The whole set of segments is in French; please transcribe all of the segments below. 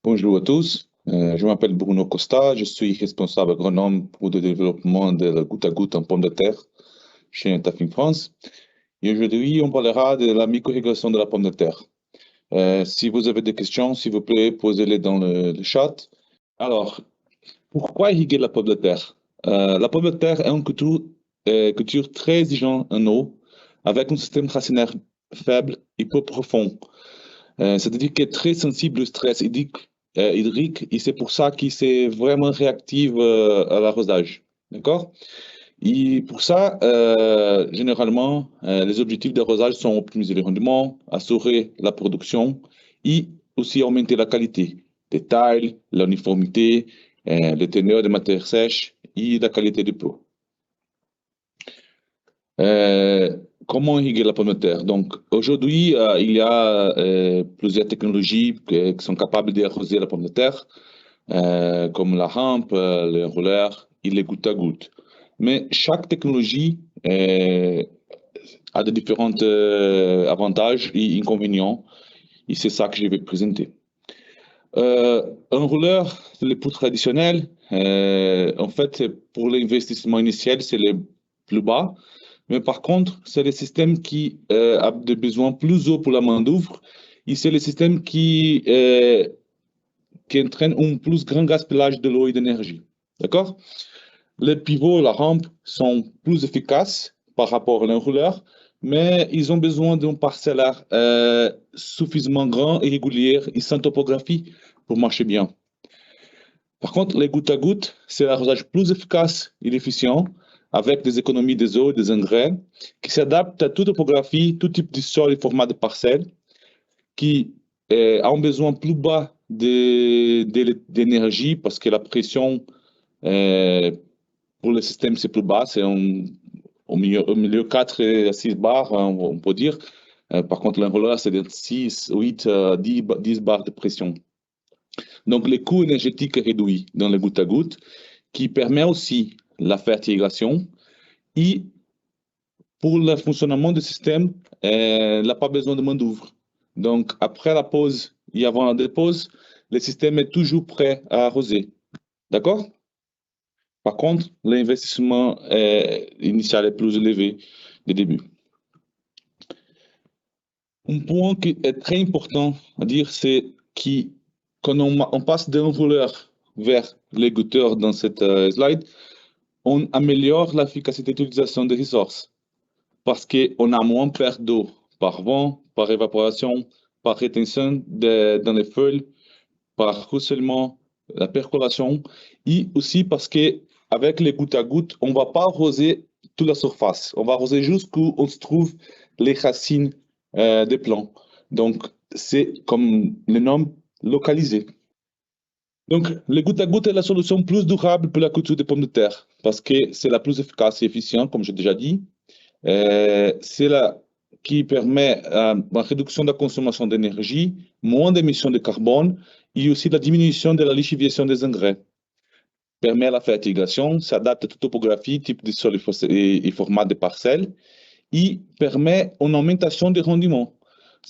Bonjour à tous, je m'appelle Bruno Costa, je suis responsable agronome pour le développement de la goutte à goutte en pommes de terre chez Netafim France. Et aujourd'hui, on parlera de la micro-irrigation de la pomme de terre. Si vous avez des questions, s'il vous plaît, posez-les dans le chat. Alors, pourquoi irriguer la pomme de terre? La pomme de terre est une culture très exigeante en eau, avec un système racinaire faible et peu profond. C'est-à-dire qu'elle est très sensible au stress hydrique et c'est pour ça qu'il est vraiment réactive à l'arrosage. D'accord? Et pour ça, généralement, les objectifs d'arrosage sont optimiser le rendement, assurer la production et aussi augmenter la qualité des tailles, l'uniformité, les teneurs de matières sèches et la qualité du pot. Comment irriguer la pomme de terre? Donc, aujourd'hui, il y a plusieurs technologies qui sont capables d'arroser la pomme de terre, comme la rampe, le roller et les gouttes à gouttes. Mais chaque technologie a de différents avantages et inconvénients, et c'est ça que je vais présenter. Un roller, c'est le plus traditionnel. En fait, pour l'investissement initial, c'est le plus bas. Mais par contre, c'est le système qui a des besoins plus hauts pour la main-d'œuvre et c'est le système qui entraîne un plus grand gaspillage de l'eau et d'énergie. D'accord? Les pivots, la rampe sont plus efficaces par rapport à l'enrouleur, mais ils ont besoin d'un parcellaire suffisamment grand et régulier et sans topographie pour marcher bien. Par contre, les gouttes à gouttes, c'est l'arrosage plus efficace et efficient avec des économies des eaux et des engrais qui s'adaptent à toute topographie, tout type de sol et format de parcelle, qui a un besoin plus bas d'énergie parce que la pression pour le système c'est plus bas, c'est au milieu 4 à 6 bars, hein, on peut dire. Par contre, l'enrouleur, c'est de 6, 8, 10 bars de pression. Donc, les coûts énergétiques réduits dans les gouttes à gouttes, qui permet aussi la fertilisation. Et pour le fonctionnement du système, il n'a pas besoin de main-d'œuvre. Donc, après la pause et avant la dépose, le système est toujours prêt à arroser. D'accord? Par contre, l'investissement initial est plus élevé dès le début. Un point qui est très important à dire, c'est que quand on passe d'un voleur vers les gouteurs dans cette slide, on améliore l'efficacité d'utilisation des ressources parce qu'on a moins de perte d'eau par vent, par évaporation, par rétention dans les feuilles, par ruissellement, la percolation, et aussi parce qu'avec les gouttes à gouttes, on ne va pas arroser toute la surface, on va arroser jusqu'où on se trouve les racines des plants. Donc, c'est comme le nom localisé. Donc, les gouttes à gouttes est la solution plus durable pour la culture des pommes de terre parce que c'est la plus efficace et efficiente, comme j'ai déjà dit. C'est là qui permet la réduction de la consommation d'énergie, moins d'émissions de carbone et aussi la diminution de la lixiviation des engrais. Permet la fertilisation, s'adapte à toute topographie, type de sol et format de parcelles et permet une augmentation des rendements.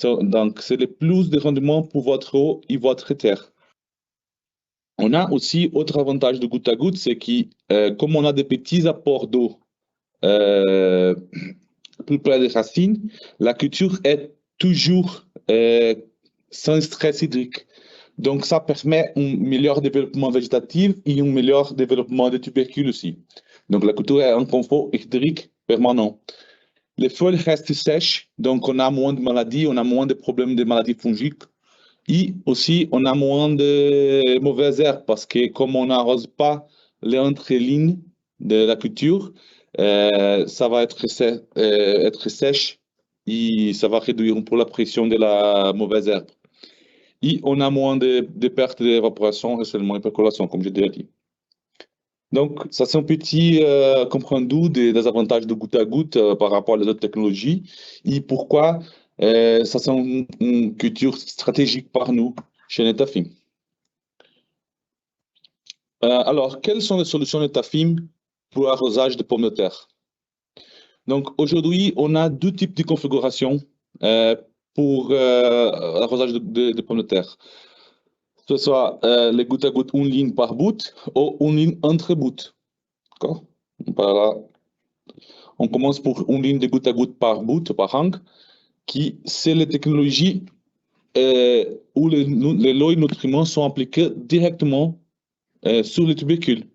Donc, c'est le plus de rendement pour votre eau et votre terre. On a aussi autre avantage de goutte à goutte, c'est que comme on a des petits apports d'eau plus près des racines, la culture est toujours sans stress hydrique. Donc, ça permet un meilleur développement végétatif et un meilleur développement des tubercules aussi. Donc, la culture est en confort hydrique permanent. Les feuilles restent sèches, donc on a moins de maladies, on a moins de problèmes de maladies fongiques. Et aussi, on a moins de mauvaises herbes parce que comme on n'arrose pas les entre-lignes de la culture, ça va être sèche et ça va réduire un peu la pression de la mauvaise herbe. Et on a moins de pertes d'évaporation et seulement de percolation, comme j'ai déjà dit. Donc, ça c'est un petit comprendu des avantages de goutte à goutte par rapport aux autres technologies et pourquoi ça c'est une culture stratégique par nous chez Netafim. Alors, quelles sont les solutions Netafim pour l'arrosage de pommes de terre? Donc, aujourd'hui, on a deux types de configurations pour l'arrosage de pommes de terre. ce soit les gouttes à gouttes une ligne par bout ou une ligne entre bouts. D'accord? Voilà. On commence pour une ligne de goutte à goutte par bout, par angle, qui c'est la technologie où les lots et nutriments sont appliqués directement sur les tubercules.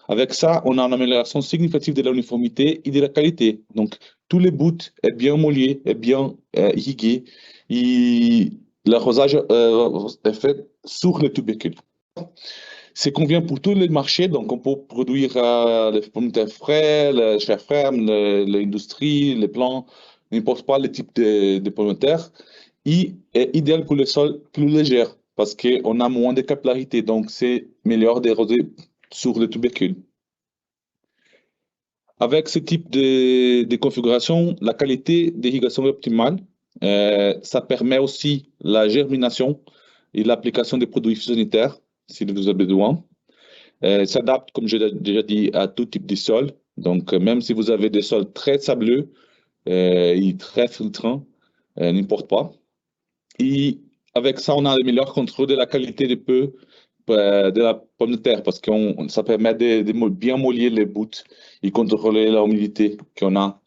Avec ça, on a une amélioration significative de l'uniformité et de la qualité. Donc, tous les bouts est bien mouillé, est bien irrigué, et l'arrosage est fait sur les tubercules. C'est convient pour tous les marchés, donc on peut produire les pommes de terre frais, le chair ferme, l'industrie, les plants, n'importe pas le type de pommes de terre. Et est idéal pour les sols plus légers parce qu'on a moins de capillarité, donc c'est meilleur d'arroser sur les tubercules. Avec ce type de configuration, la qualité d'irrigation est optimale. Ça permet aussi la germination et l'application des produits sanitaires si vous avez besoin. S'adapte, comme j'ai déjà dit, à tout type de sol. Donc, même si vous avez des sols très sableux et très filtrants, n'importe pas. Et avec ça, on a le meilleur contrôle de la qualité de la pomme de terre parce que ça permet de bien mouiller les bouts et contrôler l'humidité qu'on a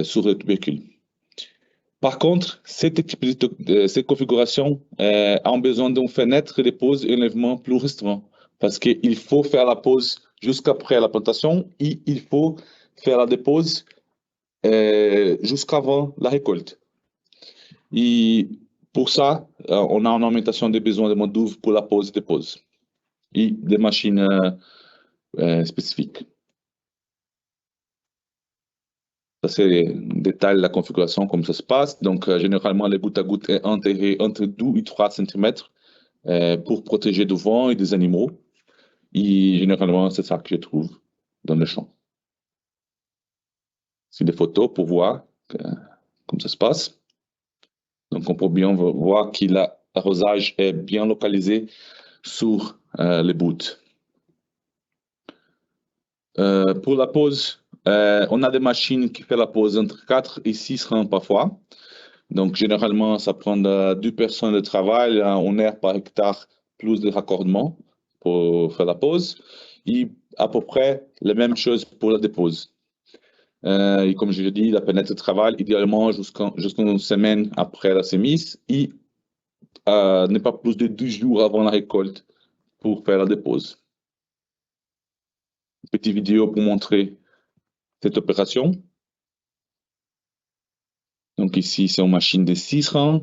sur le tubercule. Par contre, cette configuration a besoin d'une fenêtre de pose et enlèvement plus restreint parce qu'il faut faire la pose jusqu'après la plantation et il faut faire la dépose jusqu'avant la récolte. Et pour ça, on a une augmentation des besoins de main-d'œuvre pour la pose et dépose et des machines spécifiques. Ça, c'est un détail de la configuration, comme ça se passe. Donc, généralement, les gouttes à gouttes est enterré entre 2 et 3 cm pour protéger du vent et des animaux. Et généralement, c'est ça que je trouve dans le champ. C'est des photos pour voir comment ça se passe. Donc, on peut bien voir que l'arrosage est bien localisé sur les bouts. Pour la pose, on a des machines qui font la pose entre 4 et 6 rangs parfois. Donc, généralement, ça prend 2 personnes de travail, 1 heure par hectare, plus de raccordement pour faire la pose. Et à peu près la même chose pour la dépose. Et comme je l'ai dit, la planète de travail, idéalement, jusqu'une semaine après la semise et n'est pas plus de 2 jours avant la récolte pour faire la dépose. Une petite vidéo pour montrer cette opération. Donc ici, c'est une machine de 6 rangs.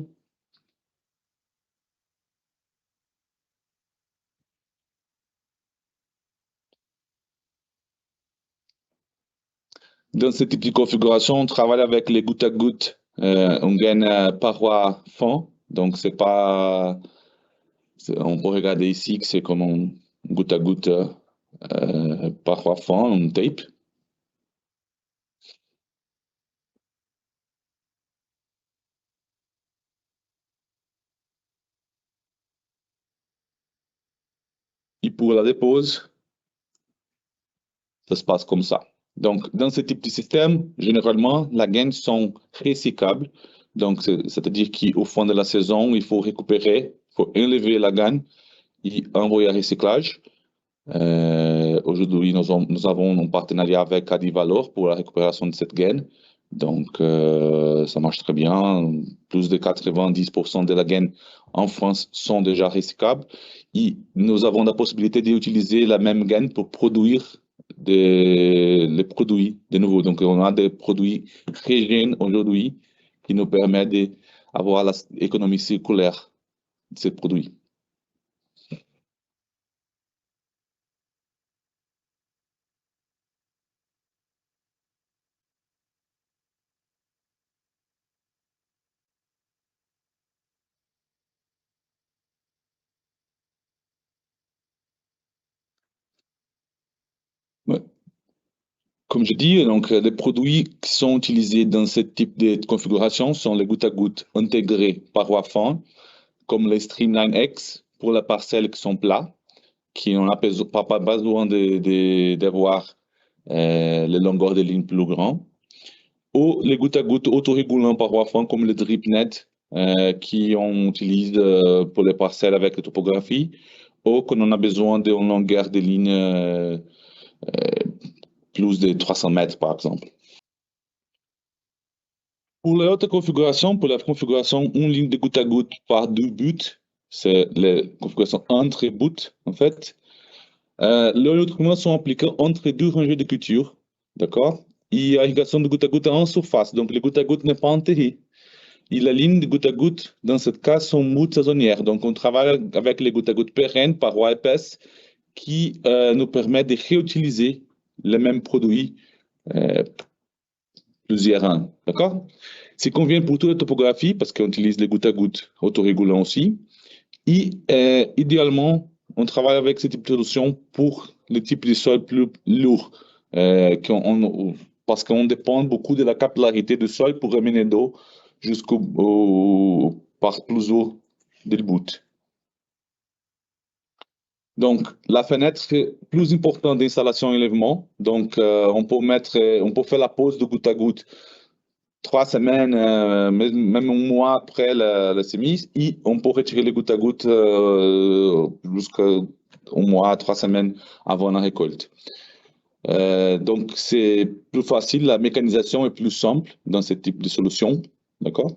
Dans ce type de configuration, on travaille avec les gouttes à gouttes. On gagne paroi fin. Donc, c'est pas. On peut regarder ici que c'est comme un goutte à goutte paroi fin, un tape. Et pour la dépose, ça se passe comme ça. Donc, dans ce type de système, généralement, les gaines sont recyclables. Donc, c'est-à-dire qu'au fond de la saison, il faut récupérer, il faut enlever la gaine et envoyer à recyclage. Aujourd'hui, nous avons un partenariat avec Adivalor pour la récupération de cette gaine. Donc, ça marche très bien. Plus de 90% de la gaine en France sont déjà recyclables. Et nous avons la possibilité d'utiliser la même gaine pour produire les produits de nouveau. Donc, on a des produits régènes aujourd'hui qui nous permettent d'avoir l'économie circulaire de ces produits. Ouais. Comme je dis, donc, les produits qui sont utilisés dans ce type de configuration sont les gouttes à gouttes intégrées parois fines, comme les Streamline X pour les parcelles qui sont plats, qui n'ont pas besoin d'avoir les longueurs de lignes plus grandes, ou les gouttes à gouttes autorégulants parois fines comme le DripNet qui on utilise pour les parcelles avec la topographie, ou quand on a besoin d'une longueur de ligne plus de 300 mètres, par exemple. Pour la haute configuration, pour la configuration une ligne de goutte à goutte par deux buts, c'est la configuration entre buts, en fait. Les nutriments sont appliqués entre deux rangées de culture, d'accord? Et irrigation de goutte à goutte en surface, donc le goutte à goutte n'est pas enterré. Et la ligne de goutte à goutte, dans ce cas, sont moutes saisonnières. Donc, on travaille avec les gouttes à goutte pérennes, parois épaisses, qui nous permettent de réutiliser les mêmes produits plusieurs ans. D'accord? C'est convient pour toute la topographie, parce qu'on utilise les gouttes à goutte autorégulants aussi. Et idéalement, on travaille avec ce type de solution pour les types de sols plus lourds, parce qu'on dépend beaucoup de la capillarité du sol pour ramener d'eau par plus haut du bout. Donc, la fenêtre est plus importante d'installation et élèvement. Donc, on peut faire la pause de goutte à goutte 3 semaines, même un mois après la semise, et on peut retirer les gouttes à gouttes jusqu'à un mois, 3 semaines avant la récolte. Donc, c'est plus facile, la mécanisation est plus simple dans ce type de solution. D'accord?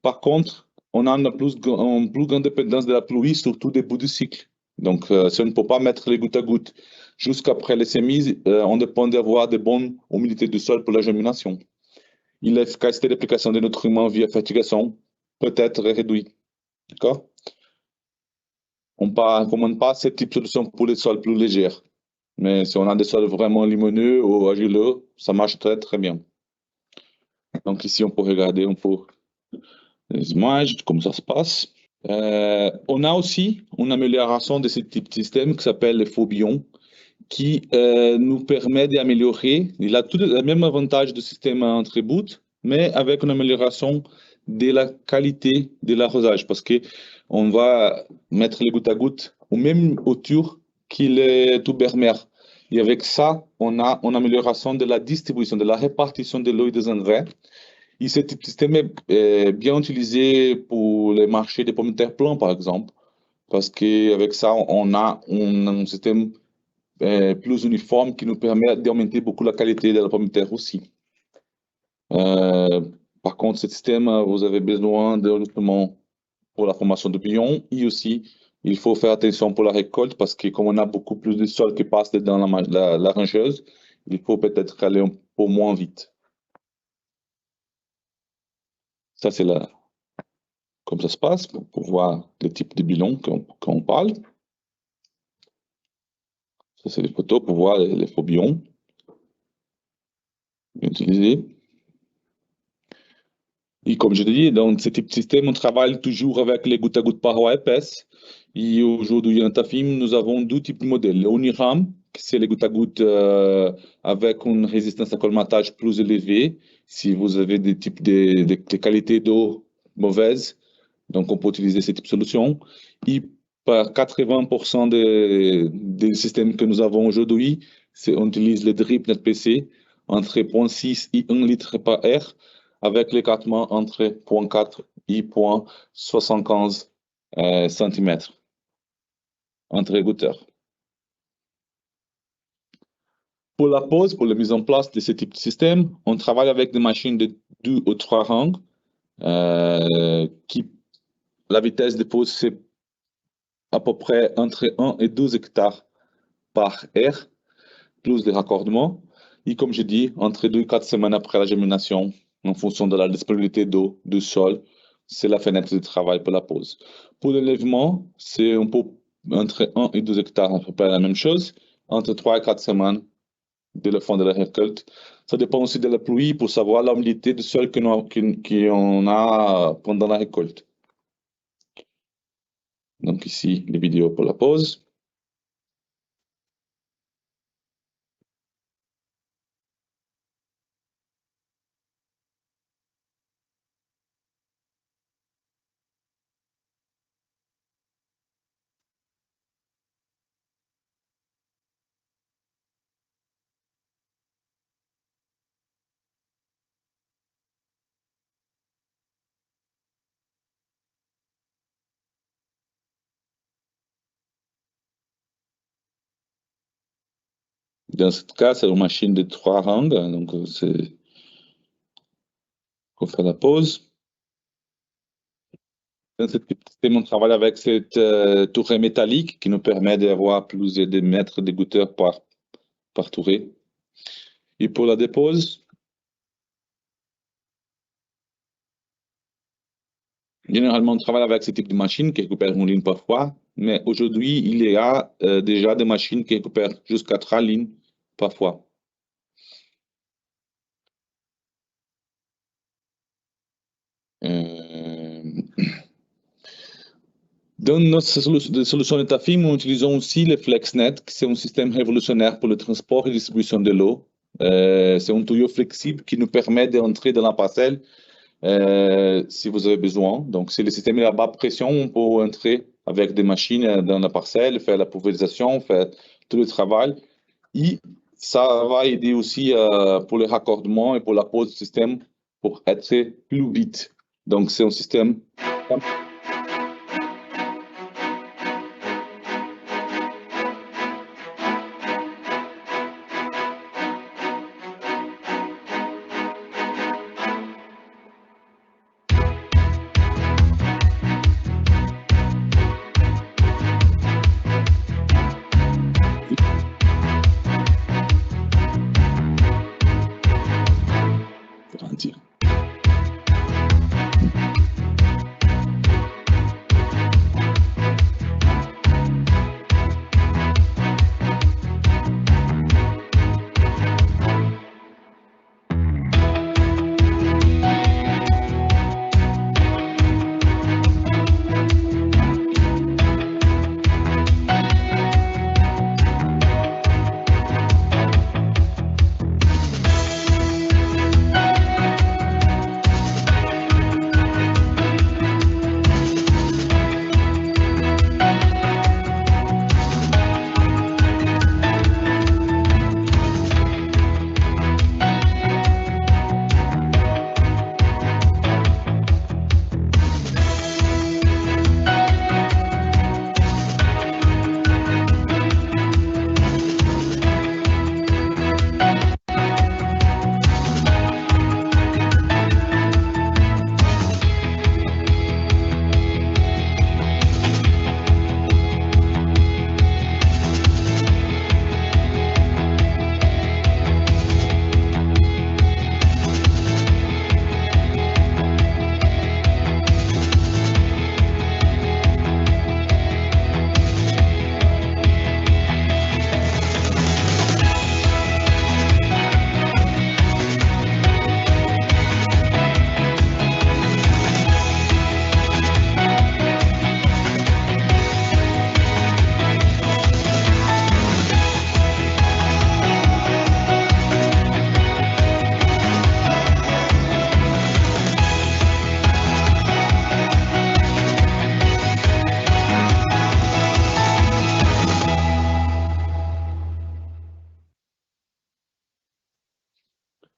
Par contre, on a une plus grande dépendance de la pluie, surtout au début du cycle. Donc, si on ne peut pas mettre les gouttes à gouttes jusqu'après les semis, on dépend d'avoir de bonnes humidités du sol pour la germination. Et l'efficacité d'application des nutriments via fertigation peut être réduite. D'accord? On ne recommande pas ce type de solution pour les sols plus légers. Mais si on a des sols vraiment limoneux ou argileux, ça marche très, très bien. Donc ici, on peut regarder un peu les images, comment ça se passe. On a aussi une amélioration de ce type de système qui s'appelle le phobillon, qui nous permet d'améliorer. Il a tout le même avantage du système entre bouts, mais avec une amélioration de la qualité de l'arrosage, parce que on va mettre les gouttes à gouttes au même hauteur que les tubermères. Et avec ça, on a une amélioration de la distribution, de la répartition de l'eau et des engrais. Et ce type de système est bien utilisé pour les marchés des pommes de terre plants, par exemple, parce qu'avec ça, on a un système plus uniforme qui nous permet d'augmenter beaucoup la qualité de la pomme de terre aussi. Par contre, ce système, vous avez besoin de justement pour la formation de pions et aussi il faut faire attention pour la récolte parce que comme on a beaucoup plus de sol qui passe dans la rangeuse, il faut peut-être aller un peu moins vite. Ça, c'est là comme ça se passe pour voir le type de bilan qu'on parle. Ça, c'est les photos pour voir les faux bions utilisés. Et comme je dis, dans ce type de système, on travaille toujours avec les gouttes à gouttes parois épaisses. Et aujourd'hui, en TAFIM, nous avons deux types de modèles. Le Uniram, c'est les gouttes à gouttes avec une résistance à colmatage plus élevée. Si vous avez des types de qualités d'eau mauvaises, donc on peut utiliser ce type de solution. Et par 80% des systèmes que nous avons aujourd'hui, on utilise le drip NetPC entre 0,6 et 1 litre par air avec l'écartement entre 0,4 et 0,75 cm entre égouteurs. Pour la pose, pour la mise en place de ce type de système, on travaille avec des machines de 2 ou 3 rangs qui, la vitesse de pose, c'est à peu près entre 1 et 12 hectares par air, plus les raccordements. Et comme je dis, entre 2 et 4 semaines après la germination, en fonction de la disponibilité d'eau, du sol, c'est la fenêtre de travail pour la pose. Pour l'enlèvement, c'est un peu entre 1 et 2 hectares, à peu près la même chose, entre 3 et 4 semaines de la fin de la récolte. Ça dépend aussi de la pluie pour savoir l'humidité du sol qu'on a pendant la récolte. Donc ici, les vidéos pour la pause. Dans ce cas, c'est une machine de 3 rangs, donc on fait la pause. Dans ce système, on travaille avec cette tourelle métallique qui nous permet d'avoir plus de mètres d'égoutteur par tourée. Et pour la dépose, généralement, on travaille avec ce type de machine qui récupère une ligne parfois, mais aujourd'hui, il y a déjà des machines qui récupèrent jusqu'à 3 lignes parfois. Dans notre solution Netafim, nous utilisons aussi le FlexNet, qui est un système révolutionnaire pour le transport et distribution de l'eau. C'est un tuyau flexible qui nous permet d'entrer dans la parcelle si vous avez besoin. Donc, si le système est à basse pression, on peut entrer avec des machines dans la parcelle, faire la pulvérisation, faire tout le travail. Et ça va aider aussi pour le raccordement et pour la pose du système pour être plus vite. Donc, c'est un système.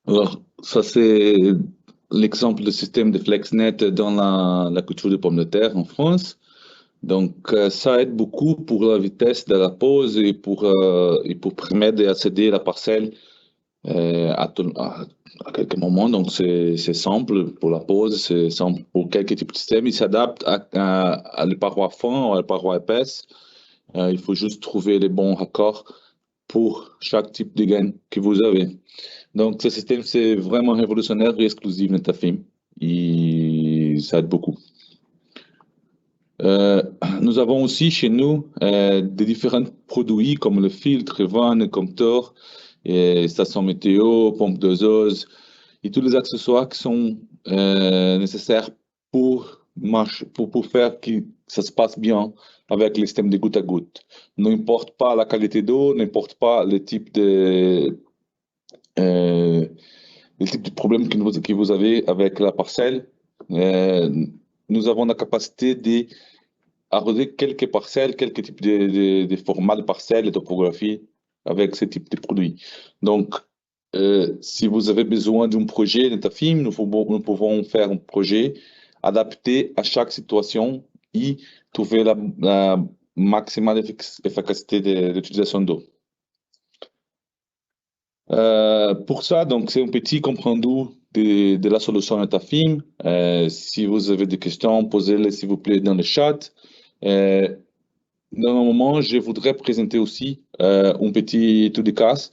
Alors, ça, c'est l'exemple du système de FlexNet dans la culture de pommes de terre en France. Donc, ça aide beaucoup pour la vitesse de la pose et pour permettre d'accéder à la parcelle à quelques moments. Donc, c'est simple pour la pose, c'est simple pour quelques types de systèmes. Il s'adapte à les parois fins ou à les parois épaisses. Il faut juste trouver les bons raccords pour chaque type de gaine que vous avez. Donc, ce système, c'est vraiment révolutionnaire et exclusif Netafim. Et ça aide beaucoup. Nous avons aussi chez nous des différents produits comme le filtre, vanne, compteur, station météo, pompe doseuse et tous les accessoires qui sont nécessaires pour faire que ça se passe bien avec le système de goutte à goutte. N'importe pas la qualité d'eau, n'importe pas le type de problème que vous avez avec la parcelle. Nous avons la capacité d'arroser quelques parcelles, quelques types de formats de parcelles et topographie avec ce type de produits. Donc, si vous avez besoin d'un projet Netafim, nous pouvons faire un projet adapté à chaque situation et trouver la maximale efficacité de l'utilisation d'eau. Pour ça, donc, c'est un petit comprendu de la solution Metafim. Si vous avez des questions, posez-les s'il vous plaît dans le chat. Dans un moment, je voudrais présenter aussi un petit étude de cas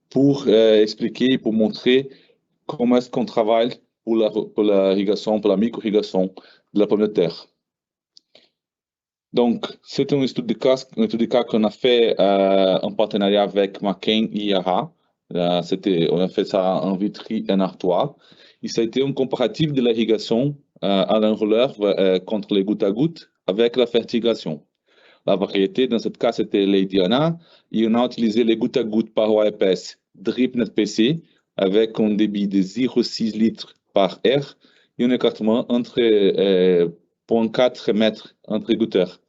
pour expliquer, pour montrer comment est-ce qu'on travaille pour la irrigation, pour la micro-irrigation de la pomme de terre. Donc, c'est un étude de cas qu'on a fait en partenariat avec McCain et Yara. On a fait ça en Vitry et en Artois. Et ça a été un comparatif de l'irrigation à l'enrouleur contre les gouttes à gouttes avec la fertigation. La variété, dans ce cas, c'était Lady Anna. Et on a utilisé les gouttes à gouttes parois épaisse DripNet PC avec un débit de 0,6 litres par air et un écartement entre 0,4 mètres entre écouteurs.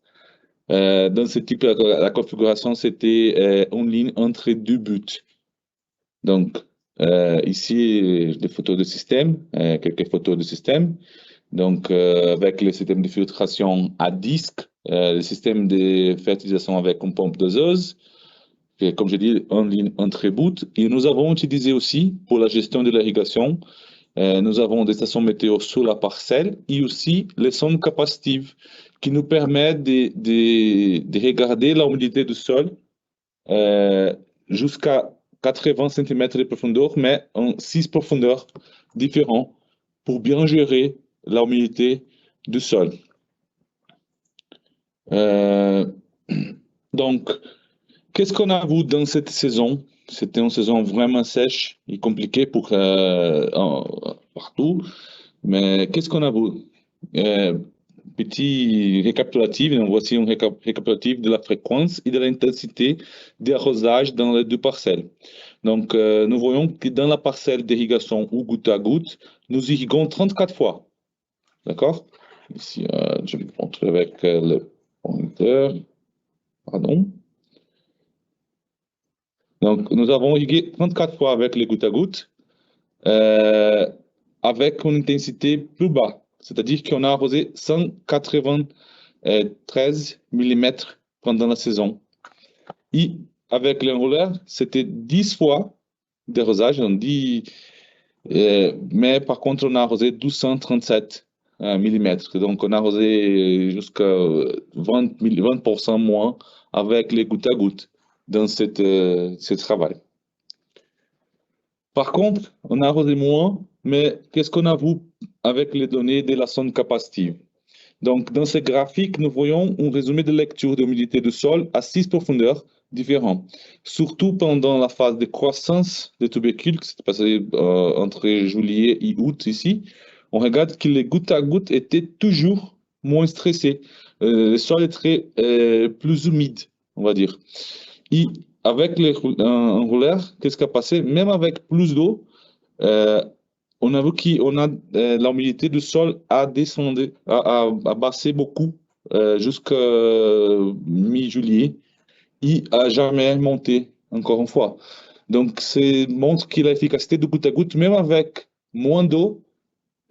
Dans ce type, la configuration, c'était une ligne entre deux buts. Donc, ici, des photos de système, quelques photos de système. Donc, avec le système de filtration à disque, le système de fertilisation avec une pompe doseuse, et comme je dis, en ligne entre bouts. Et nous avons utilisé aussi, pour la gestion de l'irrigation, nous avons des stations météo sur la parcelle et aussi les sondes capacitives qui nous permettent de regarder l'humidité du sol jusqu'à 80 cm de profondeur, mais en 6 profondeurs différentes pour bien gérer l'humidité du sol. Donc, qu'est-ce qu'on a vu dans cette saison? C'était une saison vraiment sèche et compliquée pour partout. Mais qu'est-ce qu'on a vu? Petit récapitulatif, voici un récapitulatif de la fréquence et de l'intensité d'arrosage dans les deux parcelles. Donc, nous voyons que dans la parcelle d'irrigation ou goutte à goutte, nous irriguons 34 fois. D'accord? Ici, je vais vous montrer avec le pointeur. Pardon. Donc, nous avons irrigué 34 fois avec les gouttes à gouttes, avec une intensité plus basse. C'est-à-dire qu'on a arrosé 193 mm pendant la saison. Et avec l'enrouleur, c'était 10 fois d'arrosage, mais par contre, on a arrosé 1237 mm. Donc, on a arrosé jusqu'à 20% moins avec les gouttes à gouttes dans ce travail. Par contre, on a arrosé moins, mais qu'est-ce qu'on a vu avec les données de la sonde capacitive? Donc, dans ce graphique, nous voyons un résumé de lecture d'humidité du sol à 6 profondeurs différentes, surtout pendant la phase de croissance des tubercules, qui s'est passé entre juillet et août ici. On regarde que les gouttes à gouttes étaient toujours moins stressées. Le sol est très plus humide, on va dire. Et avec les enrouleurs, qu'est-ce qui a passé? Même avec plus d'eau, on a vu qu'on a l'humidité du sol a descendu, a baissé beaucoup jusqu'à mi-juillet et a jamais monté encore une fois. Donc, ça montre que l'efficacité de goutte à goutte, même avec moins d'eau,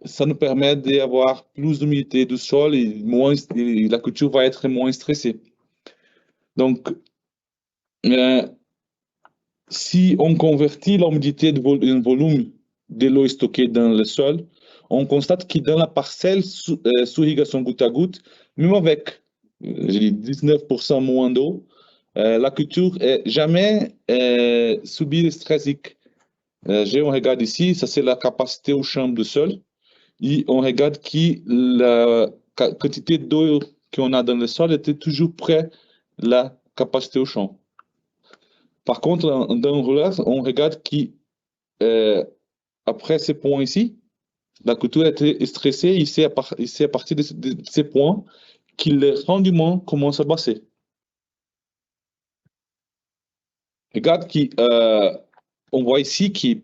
ça nous permet d'avoir plus d'humidité du sol et la culture va être moins stressée. Donc, si on convertit l'humidité en volume de l'eau stockée dans le sol, on constate que dans la parcelle sous irrigation goutte à goutte, même avec 19% moins d'eau, la culture n'a jamais subi le stress hydrique. On regarde ici, ça c'est la capacité aux chambres du sol, et on regarde que la quantité d'eau qu'on a dans le sol était toujours près de la capacité aux chambres. Par contre, dans le roulage, on regarde que après ces points ici, la culture a été stressée et c'est à partir de ces points que le rendement commence à baisser. Regarde on voit ici que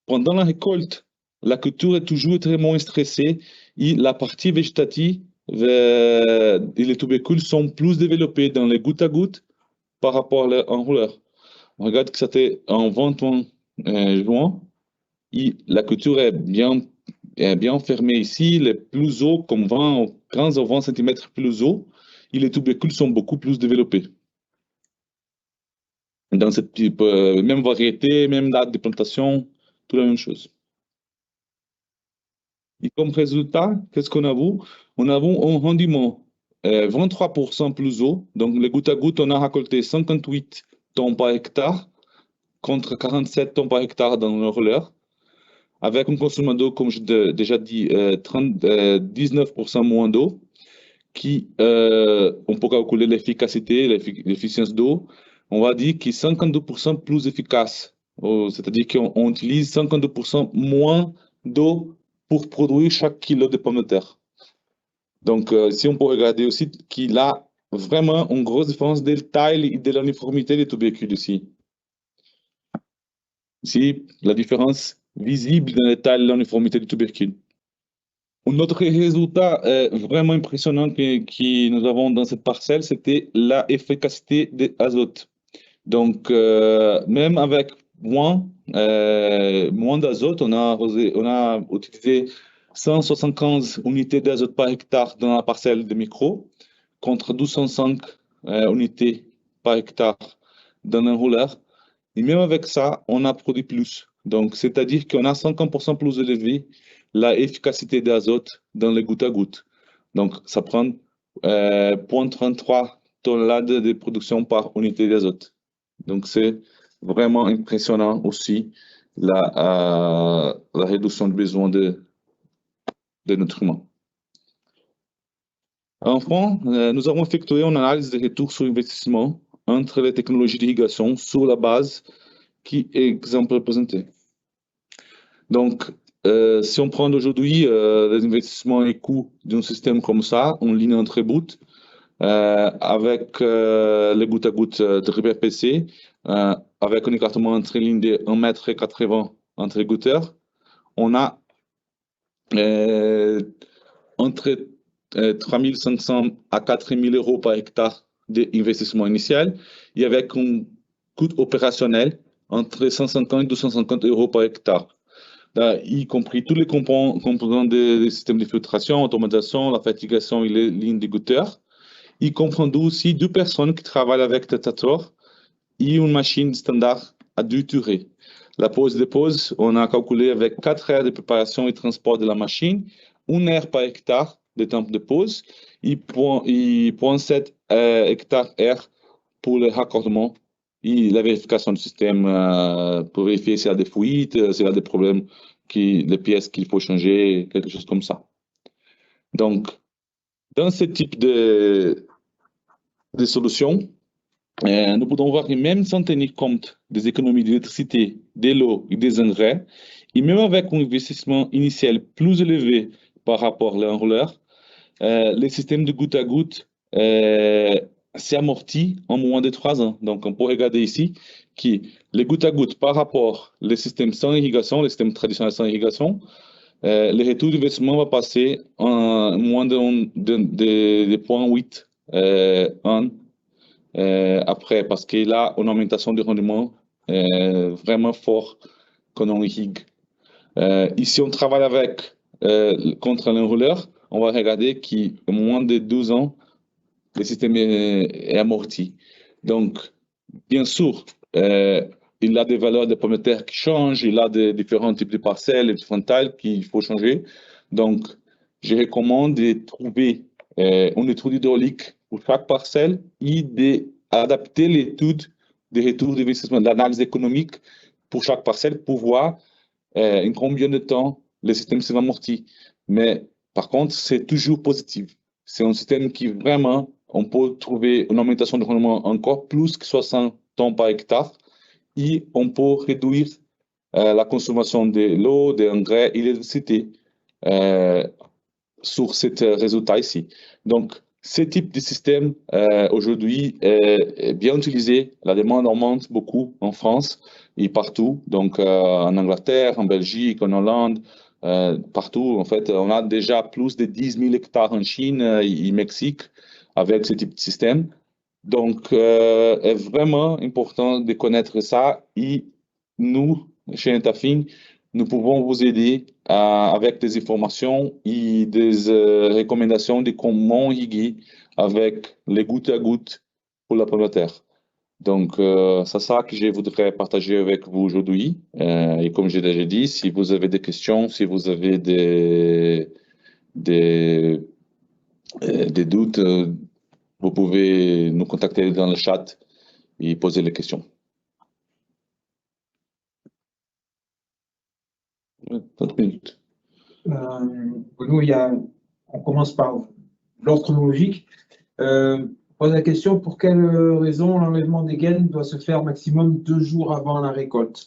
pendant la récolte, la culture est toujours très moins stressée et la partie végétative et les tubercules sont plus développés dans les gouttes à gouttes par rapport à l'enrouleur. On regarde que c'était en 21 juin et la culture est bien fermée ici, les plus hauts, comme 15 ou 20 cm plus haut, et les tubercules sont beaucoup plus développés. dans cette type, même variété, même date de plantation, tout la même chose. Et comme résultat, qu'est-ce qu'on a vu? On a vu un rendement 23% plus haut. Donc, les goutte à goutte, on a récolté 58 tonnes par hectare contre 47 tonnes par hectare dans le roller, avec un consommation d'eau, comme j'ai déjà dit, 19% moins d'eau, on peut calculer l'efficacité, l'efficience d'eau. On va dire qu'il est 52% plus efficace. C'est-à-dire qu'on utilise 52% moins d'eau pour produire chaque kilo de pommes de terre. Donc, si on peut regarder aussi qu'il a vraiment une grosse différence de taille et de l'uniformité des tubercules ici. Ici, la différence visible dans la taille et l'uniformité des tubercules. Un autre résultat vraiment impressionnant que nous avons dans cette parcelle, c'était l'efficacité de l'azote. Donc, même avec moins d'azote, on a utilisé 175 unités d'azote par hectare dans la parcelle de micro, contre 205 unités par hectare dans un rouleur. Et même avec ça, on a produit plus. Donc, c'est-à-dire qu'on a 50% plus élevé l'efficacité d'azote dans les gouttes à gouttes. Donc, ça prend 0,33 tonnes de production par unité d'azote. Donc, c'est vraiment impressionnant aussi la réduction du besoin de nutriments. Enfin, nous avons effectué une analyse de retour sur investissement entre les technologies d'irrigation sur la base qui est exemple présenté. Donc, si on prend aujourd'hui les investissements et coûts d'un système comme ça, en ligne entre bouts, avec les gouttes à gouttes de RPC, avec un écartement entre lignes de 1,80 m entre goutteurs, on a entre 3 500 à 4 000 euros par hectare d'investissement initial, et avec un coût opérationnel entre 150 et 250 euros par hectare, y compris tous les composants des systèmes de filtration, automatisation, la fertigation et les lignes de goutteurs. Il comprend aussi 2 personnes qui travaillent avec des tracteurs et une machine standard à 2 durées. La pause de pause, on a calculé avec 4 heures de préparation et transport de la machine, 1 heure par hectare de temps de pause et 0,7 hectares heure pour le raccordement et la vérification du système pour vérifier s'il y a des fuites, s'il y a des problèmes, les pièces qu'il faut changer, quelque chose comme ça. Donc, dans ce type de solutions, nous pouvons voir que même sans tenir compte des économies d'électricité, de l'eau et des engrais, et même avec un investissement initial plus élevé par rapport à l'enrouleur, le système de goutte à goutte s'est amorti en moins de 3 ans. Donc, on peut regarder ici que les gouttes à goutte par rapport au système sans irrigation, le système traditionnel sans irrigation, le retour d'investissement va passer en moins de 0,8 après, parce qu'il a une augmentation de rendement vraiment fort quand on irrigue. Ici, on travaille avec contre l'enrouleur. On va regarder qu'en moins de 12 ans, le système est amorti. Donc, bien sûr, il a des valeurs de pommes de terre qui changent, il a des différents types de parcelles et de frontales qu'il faut changer. Donc, je recommande de trouver une étude hydraulique pour chaque parcelle et d'adapter l'étude de retour d'investissement, de l'analyse économique pour chaque parcelle pour voir en combien de temps le système s'est amorti. Mais par contre, c'est toujours positif. C'est un système qui vraiment, on peut trouver une augmentation de rendement encore plus que 60 tonnes par hectare et on peut réduire la consommation de l'eau, des engrais et l'électricité sur ce résultat ici. Donc, ce type de système aujourd'hui est bien utilisé. La demande augmente beaucoup en France et partout. Donc, en Angleterre, en Belgique, en Hollande, partout. En fait, on a déjà plus de 10 000 hectares en Chine et Mexique avec ce type de système. Donc, est vraiment important de connaître ça et nous, chez Intafin, nous pouvons vous aider avec des informations et des recommandations de comment irriguer avec les gouttes à gouttes pour la pomme de terre. Donc, c'est ça que je voudrais partager avec vous aujourd'hui. Et comme j'ai déjà dit, si vous avez des questions, si vous avez des, des doutes, vous pouvez nous contacter dans le chat et poser les questions. 30 minutes. Bruno, on commence par l'ordre chronologique. Pose la question, pour quelle raison l'enlèvement des gaines doit se faire maximum 2 jours avant la récolte?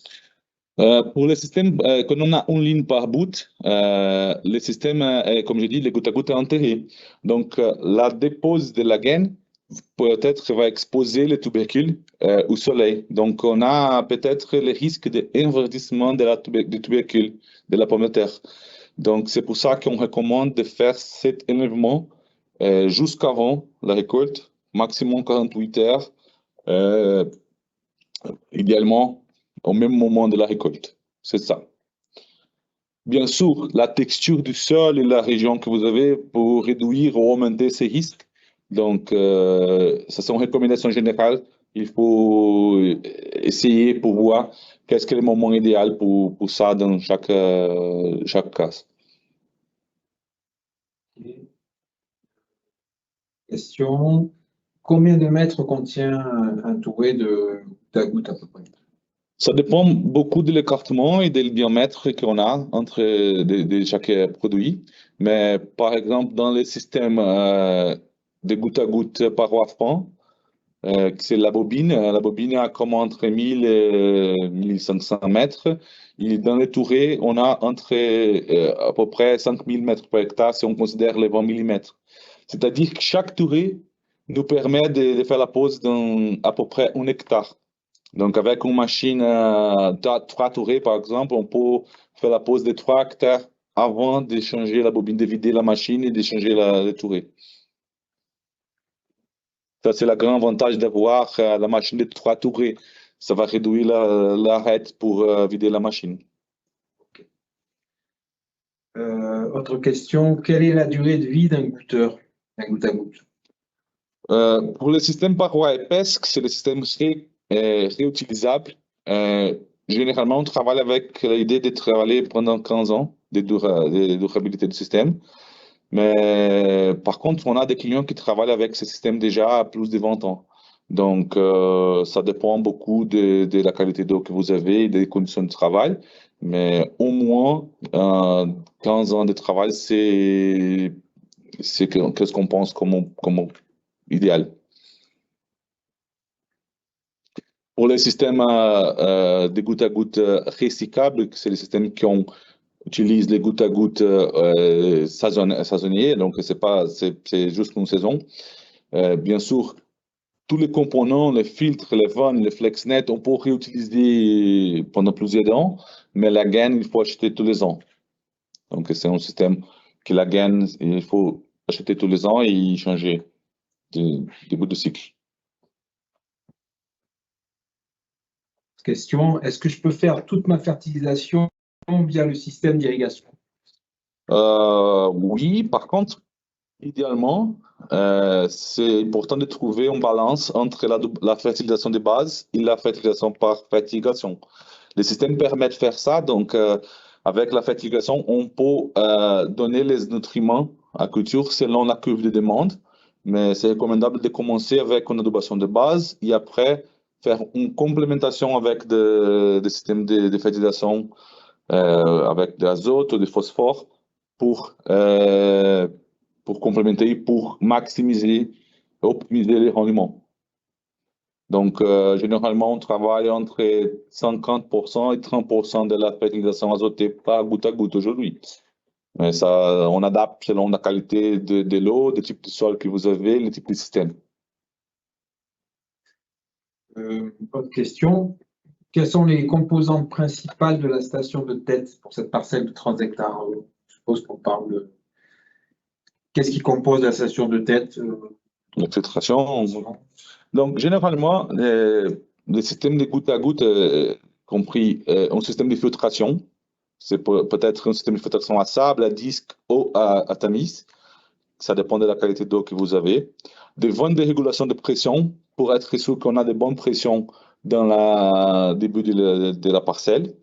Pour le système, quand on a une ligne par bout, le système, comme je dis, le goutte à goutte est enterré. Donc, la dépose de la gaine peut-être va exposer les tubercules au soleil. Donc, on a peut-être le risque d'inverdissement des tubercules de la pomme de terre. Donc, c'est pour ça qu'on recommande de faire cet enlèvement jusqu'avant la récolte, maximum 48 heures, idéalement au même moment de la récolte. C'est ça. Bien sûr, la texture du sol et la région que vous avez pour réduire ou augmenter ces risques. Donc, ça c'est une recommandation générale. Il faut essayer pour voir qu'est-ce que est le moment idéal pour ça dans chaque cas. Question, combien de mètres contient un touret de goutte à goutte à peu près? Ça dépend beaucoup de l'écartement et du diamètre qu'on a entre de chaque produit. Mais par exemple, dans le système de goutte à goutte paroi franc, c'est la bobine a comme entre 1000 et 1500 mètres. Et dans les tourets, on a entre à peu près 5000 mètres par hectare si on considère les 20 millimètres. C'est-à-dire que chaque touret nous permet de faire la pose dans à peu près 1 hectare. Donc, avec une machine 3 tourets, par exemple, on peut faire la pose de 3 hectares avant de changer la bobine, de vider la machine et de changer le touret. Ça, c'est le grand avantage d'avoir la machine de 3 tourets. Ça va réduire l'arête pour vider la machine. Autre question, quelle est la durée de vie d'un goutteur, d'un goutte à goutte? Pour le système paroi épaisse, c'est le système réutilisable. Généralement, on travaille avec l'idée de travailler pendant 15 ans de durabilité du système. Mais par contre, on a des clients qui travaillent avec ce système déjà à plus de 20 ans. Donc, ça dépend beaucoup de la qualité d'eau que vous avez et des conditions de travail. Mais au moins 15 ans de travail, c'est ce qu'on pense comme idéal. Pour les systèmes de goutte à goutte recyclables, c'est les systèmes qui utilisent les gouttes à goutte saisonniers, donc c'est juste une saison. Bien sûr, tous les composants, les filtres, les vannes, les FlexNet, on peut réutiliser pendant plusieurs ans, mais la gaine, il faut acheter tous les ans. Donc, c'est un système que la gaine, il faut acheter tous les ans et changer de bout de cycle. Question, est-ce que je peux faire toute ma fertilisation via le système d'irrigation? Oui, par contre, idéalement, c'est important de trouver une balance entre la fertilisation de base et la fertilisation par fertilisation. Le système permet de faire ça, donc avec la fertilisation, on peut donner les nutriments à culture selon la curve de demande, mais c'est recommandable de commencer avec une adobation de base et après faire une complémentation avec des systèmes de fertilisation avec de l'azote ou du phosphore pour complémenter, pour maximiser, optimiser les rendements. Donc, généralement, on travaille entre 50% et 30% de la fertilisation azotée par goutte à goutte aujourd'hui. Mais ça, on adapte selon la qualité de l'eau, le type de sol que vous avez, le type de système. Autre question. Quelles sont les composantes principales de la station de tête pour cette parcelle de 30 hectares? Je suppose qu'on parle de... Qu'est-ce qui compose la station de tête? La filtration. Donc, généralement, le système de goutte à goutte, compris un système de filtration, c'est peut-être un système de filtration à sable, à disque ou à tamis. Ça dépend de la qualité d'eau que vous avez. Des vannes de régulation de pression pour être sûr qu'on a de bonnes pressions dans le début de la parcelle.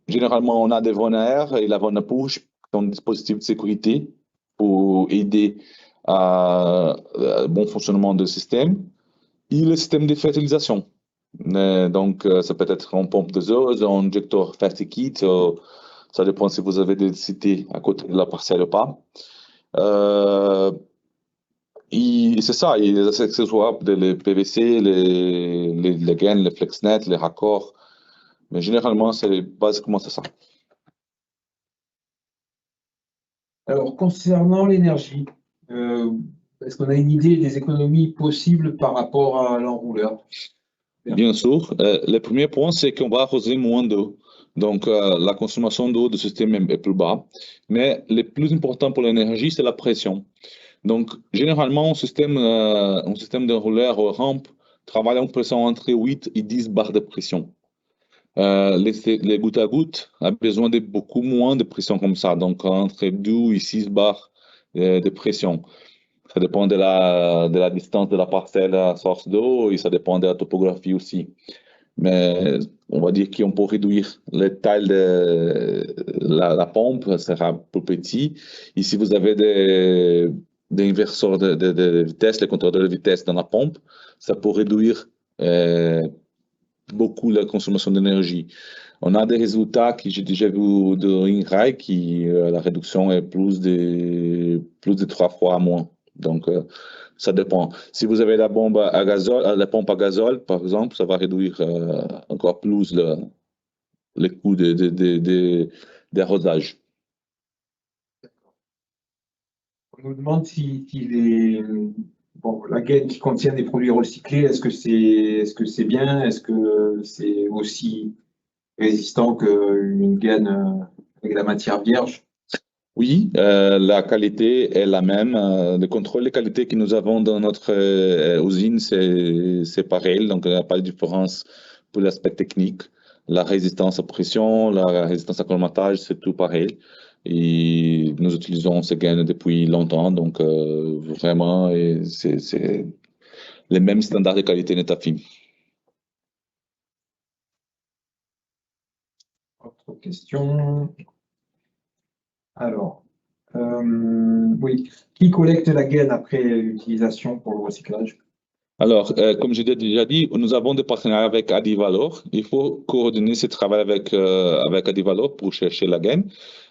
Généralement, on a des vannes à air et la vanne à push, un dispositif de sécurité pour aider à bon fonctionnement du système. Et le système de fertilisation. Donc, ça peut être en pompe d'azote, en injecteur fertikit, ça dépend si vous avez des cités à côté de la parcelle ou pas. Et c'est ça, il y a les accessoires, les PVC, les gaines, les FlexNet, les raccords. Mais généralement, c'est basiquement ça. Alors, concernant l'énergie, est-ce qu'on a une idée des économies possibles par rapport à l'enrouleur? Bien sûr. Le premier point, c'est qu'on va arroser moins d'eau. Donc, la consommation d'eau du système est plus bas. Mais le plus important pour l'énergie, c'est la pression. Donc, généralement, un système d'enrouleur rampe travaille en pression entre 8 et 10 bars de pression. Les gouttes à gouttes ont besoin de beaucoup moins de pression comme ça, donc entre 2 et 6 bars de pression. Ça dépend de la distance de la parcelle à source d'eau et ça dépend de la topographie aussi. Mais on va dire qu'on peut réduire la taille de la pompe, ça sera plus petit. Et si vous avez des inverseurs de vitesse, les contrôleurs de vitesse dans la pompe, ça peut réduire beaucoup la consommation d'énergie. On a des résultats que j'ai déjà vu de INRAE qui la réduction est plus de 3 fois moins. Donc, ça dépend. Si vous avez la pompe à gazole, par exemple, ça va réduire encore plus le coût d'arrosage. On nous demande si la gaine qui contient des produits recyclés, est-ce que c'est bien? Est-ce que c'est aussi résistant qu'une gaine avec de la matière vierge? Oui, la qualité est la même. Le contrôle de qualité que nous avons dans notre usine, c'est pareil. Donc, il n'y a pas de différence pour l'aspect technique. La résistance à pression, la résistance à colmatage, c'est tout pareil. Et nous utilisons ces gaines depuis longtemps. Donc, vraiment, c'est les mêmes standards de qualité Netafim. Autre question. Alors, oui. Qui collecte la gaine après l'utilisation pour le recyclage? Alors, comme je l'ai déjà dit, nous avons des partenariats avec Adivalor. Il faut coordonner ce travail avec Adivalor pour chercher la gaine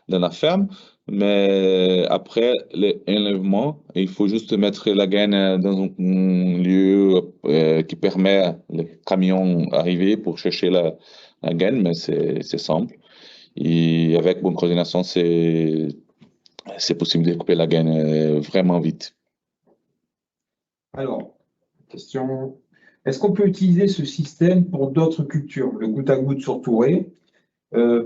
dans la ferme. Mais après l'enlèvement, il faut juste mettre la gaine dans un lieu qui permet les camions d'arriver pour chercher la gaine, mais c'est simple. Et avec bonne coordination, c'est possible de couper la gaine vraiment vite. Alors, question. Est-ce qu'on peut utiliser ce système pour d'autres cultures, le goutte à goutte sur tourée?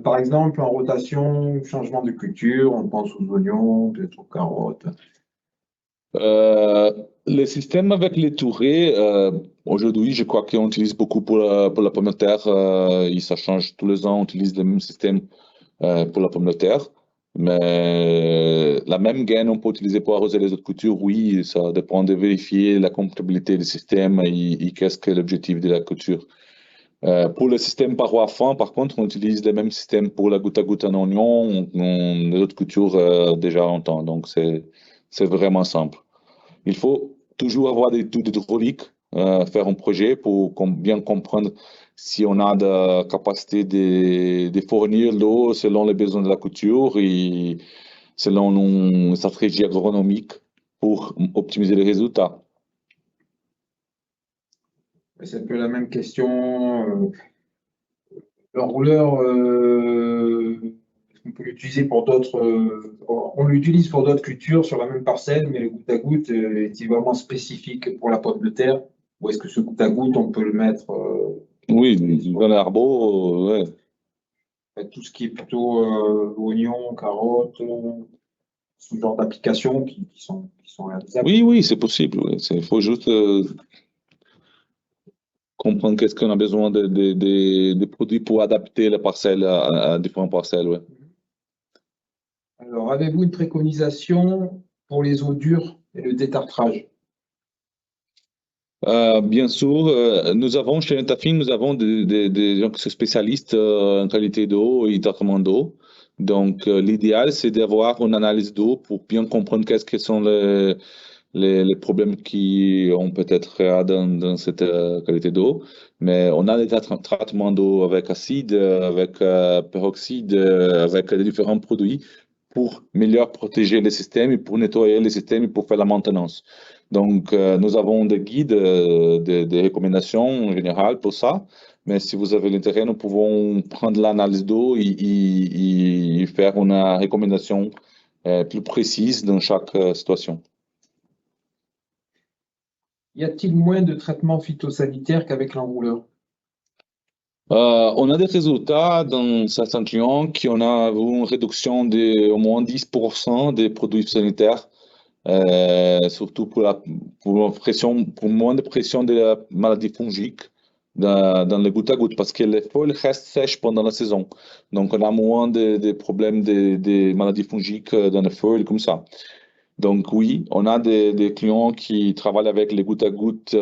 Par exemple, en rotation, changement de culture, on pense aux oignons, peut-être aux carottes. Le système avec les tourées, aujourd'hui, je crois qu'on utilise beaucoup pour la pomme de terre. Et ça change tous les ans, on utilise le même système pour la pomme de terre. Mais la même gaine, on peut utiliser pour arroser les autres cultures. Oui, ça dépend de vérifier la compatibilité du système et qu'est-ce que l'objectif de la culture. Pour le système paroi fin, par contre, on utilise le même système pour la goutte à goutte en oignon, les autres cultures déjà longtemps. Donc, c'est vraiment simple. Il faut toujours avoir des études hydrauliques, faire un projet pour bien comprendre si on a la capacité de fournir l'eau selon les besoins de la culture et selon une stratégie agronomique pour optimiser les résultats. C'est un peu la même question. L'enrouleur, on peut l'utiliser pour d'autres. On l'utilise pour d'autres cultures sur la même parcelle, mais le goutte à goutte est-il vraiment spécifique pour la pomme de terre? Ou est-ce que ce goutte à goutte, on peut le mettre Oui, dans l'arbre, ouais. Tout ce qui est plutôt oignons, carottes, ce genre d'applications qui sont réalisables. Oui, c'est possible. Il faut juste comprendre qu'est-ce qu'on a besoin de produits pour adapter les parcelles à différentes parcelles. Ouais. Alors, avez-vous une préconisation pour les eaux dures et le détartrage? Bien sûr, nous avons chez Netafim, nous avons des gens qui sont spécialistes en qualité d'eau et traitement d'eau. Donc, l'idéal, c'est d'avoir une analyse d'eau pour bien comprendre qu'est-ce que sont les problèmes qui ont peut-être dans cette qualité d'eau. Mais on a des traitements d'eau avec acide, avec peroxyde, avec les différents produits pour mieux protéger les systèmes et pour nettoyer les systèmes et pour faire la maintenance. Donc, nous avons des guides, des recommandations en général pour ça. Mais si vous avez l'intérêt, nous pouvons prendre l'analyse d'eau et faire une recommandation plus précise dans chaque situation. Y a-t-il moins de traitements phytosanitaires qu'avec l'enrouleur? On a des résultats dans certains clients qui ont une réduction de au moins 10% des produits sanitaires, surtout pour moins de pression de la maladie fongique dans les gouttes à gouttes, parce que les feuilles restent sèches pendant la saison. Donc, on a moins de problèmes de maladies fongiques dans les feuilles, comme ça. Donc, oui, on a des clients qui travaillent avec les gouttes à gouttes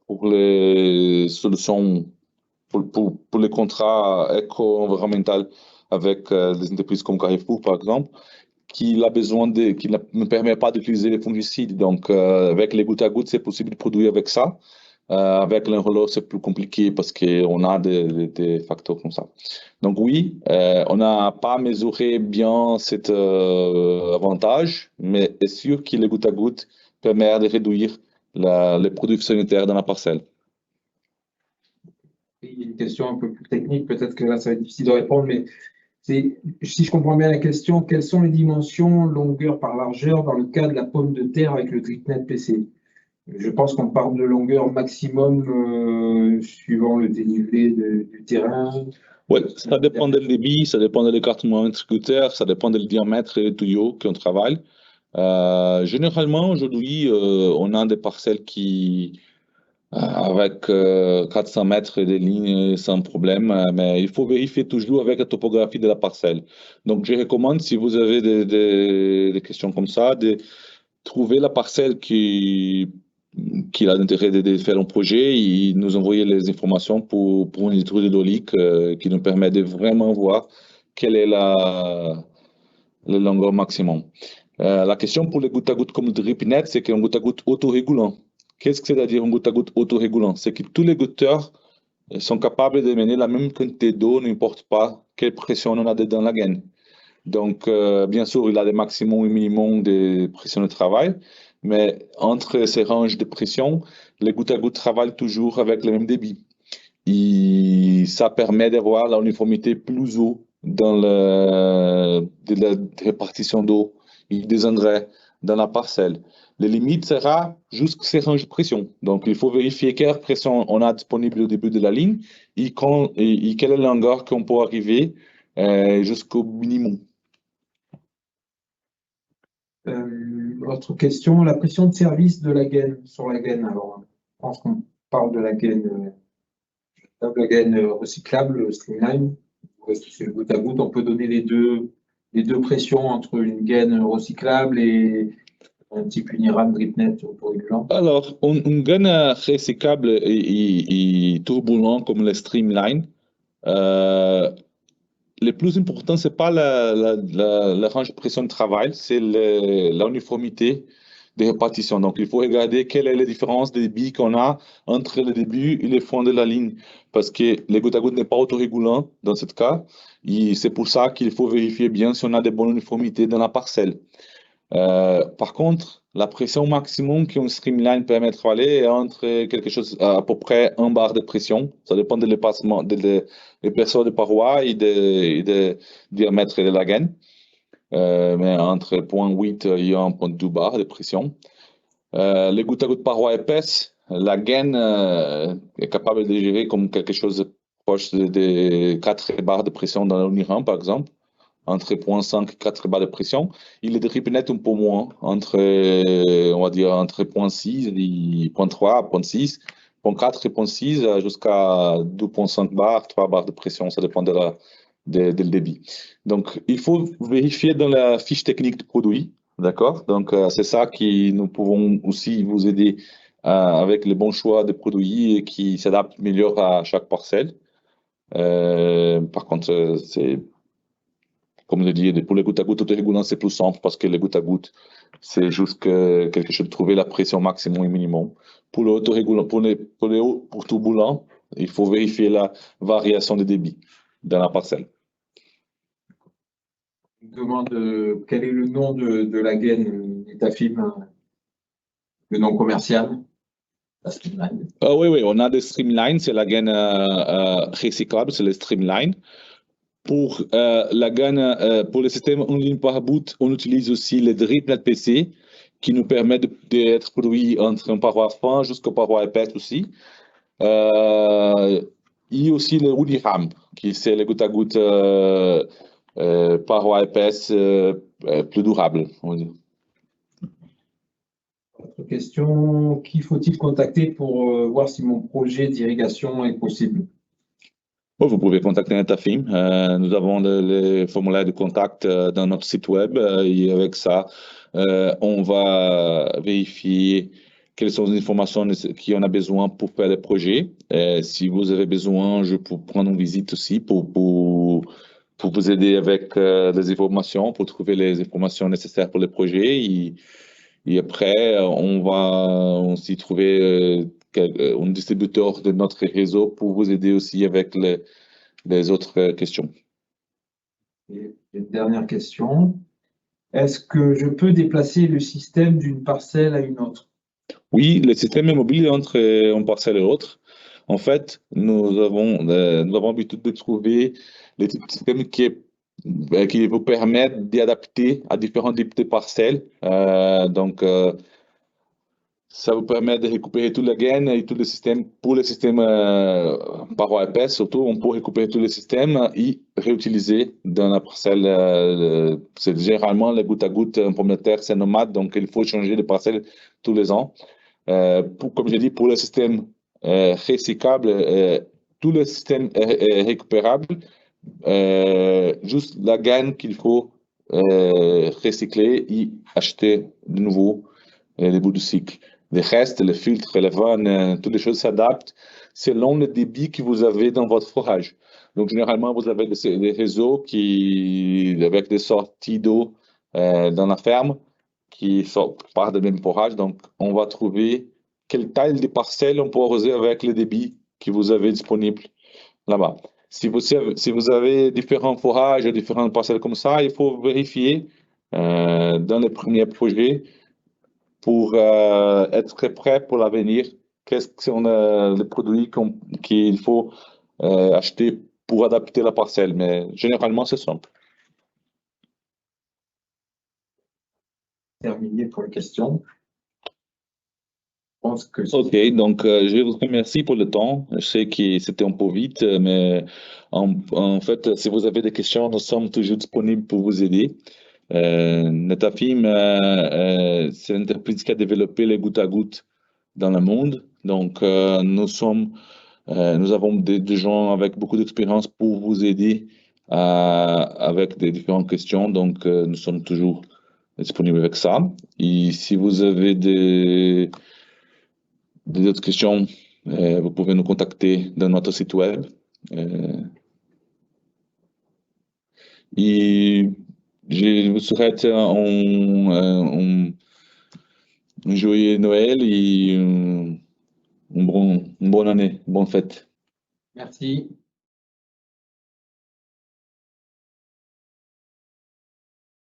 pour les solutions pour les contrats éco-environnementaux avec des entreprises comme Carrefour, par exemple, qui ne permet pas d'utiliser les fongicides. Donc, avec les gouttes à gouttes, c'est possible de produire avec ça. Avec l'enrôleur, c'est plus compliqué parce qu'on a des facteurs comme ça. Donc oui, on n'a pas mesuré bien cet avantage, mais c'est sûr que les gouttes à gouttes permettent de réduire les produits sanitaires dans la parcelle. Il y a une question un peu plus technique, peut-être que là, ça va être difficile de répondre, mais si je comprends bien la question, quelles sont les dimensions longueur par largeur dans le cas de la pomme de terre avec le DripNet PC? Je pense qu'on parle de longueur maximum suivant le dénivelé du terrain. Oui, ça dépend du débit, ça dépend de l'écartement intercuteur, ça dépend du diamètre et du tuyau qu'on travaille. Généralement, aujourd'hui, on a des parcelles avec 400 mètres de lignes sans problème, mais il faut vérifier toujours avec la topographie de la parcelle. Donc, je recommande, si vous avez des questions comme ça, de trouver la parcelle qui a l'intérêt de faire un projet et nous envoyer les informations pour une étude hydraulique qui nous permet de vraiment voir quelle est la longueur maximum. La question pour les gouttes à gouttes comme le DripNet, c'est qu'un goutte à goutte autorégulant. Qu'est-ce que c'est-à-dire un goutte à goutte autorégulant? C'est que tous les goutteurs sont capables de mener la même quantité d'eau, n'importe pas quelle pression on a dans la gaine. Donc, bien sûr, il a des maximums et minimums de pression de travail, mais entre ces ranges de pression, les gouttes à gouttes travaillent toujours avec le même débit. Et ça permet d'avoir l'uniformité plus haut dans la répartition d'eau et des engrais dans la parcelle. Les limites sera jusqu'à ces ranges de pression. Donc, il faut vérifier quelle pression on a disponible au début de la ligne et quelle est la longueur qu'on peut arriver jusqu'au minimum. Autre question, la pression de service de la gaine sur la gaine. Alors, je pense qu'on parle de la gaine recyclable, Streamline. C'est le goutte à goutte. On peut donner les deux pressions entre une gaine recyclable et un type Uniram DripNet autorégulant. Alors, une gaine recyclable et turbulent comme le Streamline, le plus important, ce n'est pas la range de pression de travail, c'est l'uniformité de répartition. Donc, il faut regarder quelle est la différence de débit qu'on a entre le début et le fond de la ligne. Parce que le goutte à goutte n'est pas autorégulant dans ce cas. Et c'est pour ça qu'il faut vérifier bien si on a de bonnes uniformités dans la parcelle. Par contre, la pression maximum qu'un Streamline permet de travailler est entre quelque chose à peu près 1 bar de pression. Ça dépend de l'épaisseur de paroi et de diamètre de la gaine. Mais entre 0,8 et 1,2 bar de pression. Les gouttes à gouttes paroi épaisse, la gaine est capable de gérer comme quelque chose proche de 4 bars de pression dans l'Uniram, par exemple, entre 0,5 et 4 bars de pression. Il est de DripNet un peu moins, on va dire entre 0,6 et 0,3, 0,6, 0,4 et 0,6 jusqu'à 2,5 bars, 3 bars de pression, ça dépend du débit. Donc, il faut vérifier dans la fiche technique du produit, d'accord? Donc, c'est ça qui nous pouvons aussi vous aider avec les bons choix de produits et qui s'adaptent mieux à chaque parcelle. Par contre, c'est, comme je dis, pour les gouttes à gouttes autorégulants, c'est plus simple parce que les gouttes à gouttes, c'est juste quelque chose de trouver la pression maximum et minimum. Pour le autorégulant, pour tout boulant, il faut vérifier la variation de débit dans la parcelle. Je demande quel est le nom de la gaine Netafim, le nom commercial, la Streamline. Oui, on a des Streamline, c'est la gaine recyclable, c'est le Streamline. Pour la gaine, pour le système en ligne par bout, on utilise aussi le drip NetPC qui nous permet d'être produit entre un paroi fin jusqu'au paroi épaisse aussi. Et aussi le Uniram, qui c'est le goutte à goutte paroi épaisse plus durable. Autre question, qui faut-il contacter pour voir si mon projet d'irrigation est possible? Vous pouvez contacter Netafim. Nous avons le formulaire de contact dans notre site web et avec ça, on va vérifier quelles sont les informations qu'on a besoin pour faire le projet. Si vous avez besoin, je peux prendre une visite aussi pour vous aider avec les informations, pour trouver les informations nécessaires pour le projet. Et après, on va aussi trouver un distributeur de notre réseau pour vous aider aussi avec les autres questions. Et une dernière question. Est-ce que je peux déplacer le système d'une parcelle à une autre? Oui, le système est mobile entre une parcelle et l'autre. En fait, nous avons l'habitude de trouver les systèmes qui vous permettent d'adapter à différents types de parcelles. Ça vous permet de récupérer toute la gaine et tout le système. Pour le système paroi épaisse, surtout, on peut récupérer tout le système et réutiliser dans la parcelle. C'est généralement les gouttes à gouttes en pomme de terre, c'est nomade, donc il faut changer de parcelle tous les ans. Comme je dis, pour le système recyclable, tout le système est récupérable. Juste la gaine qu'il faut recycler et acheter de nouveau les bouts du cycle. Le reste, le filtre, les vannes, toutes les choses s'adaptent selon le débit que vous avez dans votre forage. Donc, généralement, vous avez des réseaux avec des sorties d'eau dans la ferme qui partent du même forage. Donc, on va trouver quelle taille de parcelle on peut arroser avec le débit que vous avez disponible là-bas. Si vous avez différents forages, différentes parcelles comme ça, il faut vérifier dans les premiers projets pour être prêt pour l'avenir. Quels sont les produits qu'il faut acheter pour adapter la parcelle? Mais généralement, c'est simple. Terminé pour les questions. Ok, donc je vous remercie pour le temps. Je sais que c'était un peu vite, mais en fait, si vous avez des questions, nous sommes toujours disponibles pour vous aider. Netafim, c'est l'entreprise qui a développé les gouttes à gouttes dans le monde. Donc, nous avons des gens avec beaucoup d'expérience pour vous aider avec des différentes questions. Donc, nous sommes toujours disponibles avec ça. Et si vous avez des autres questions, vous pouvez nous contacter dans notre site web. Et je vous souhaite un joyeux Noël et une bonne année, bonne fête. Merci.